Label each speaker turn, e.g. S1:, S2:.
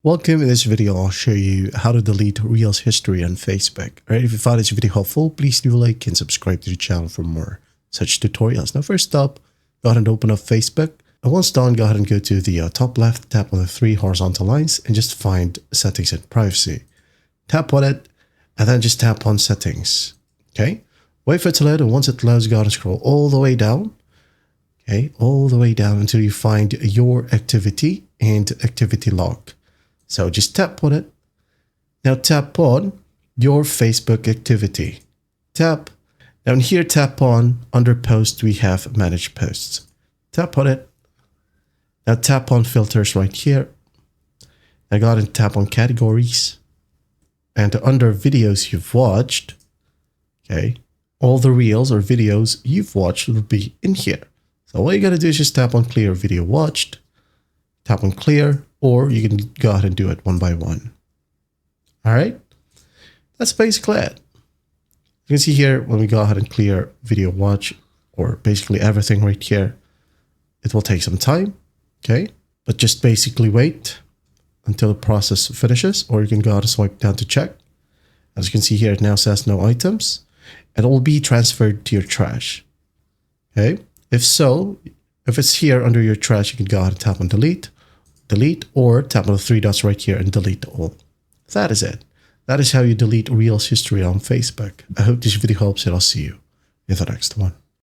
S1: Welcome. In this video, I'll show you how to delete Reels history on Facebook. Alright, if you found this video helpful, please do like and subscribe to the channel for more such tutorials. Now, first up, go ahead and open up Facebook. And once done, go ahead and go to the top left, tap on the three horizontal lines and just find settings and privacy. Tap on it and then just tap on settings. Okay, wait for it to load, and once it loads, go ahead and scroll all the way down. Okay, all the way down until you find your activity and activity log. So just tap on it. Now tap on your Facebook activity. Tap. Down here, tap on under post, we have manage posts. Tap on it. Now tap on filters right here. Now go ahead and tap on categories. And under videos you've watched, okay, all the reels or videos you've watched will be in here. So all you got to do is just tap on clear video watched. Tap on clear, or you can go ahead and do it one by one. All right, that's basically it. You can see here when we go ahead and clear video watch, or basically everything right here, it will take some time, okay? But just basically wait until the process finishes, or you can go ahead and swipe down to check. As you can see here, it now says no items, and it will be transferred to your trash, okay? If it's here under your trash, you can go ahead and tap on delete, or tap on the three dots right here and delete all. That is it. That is how you delete Reels history on Facebook. I hope this video helps, and I'll see you in the next one.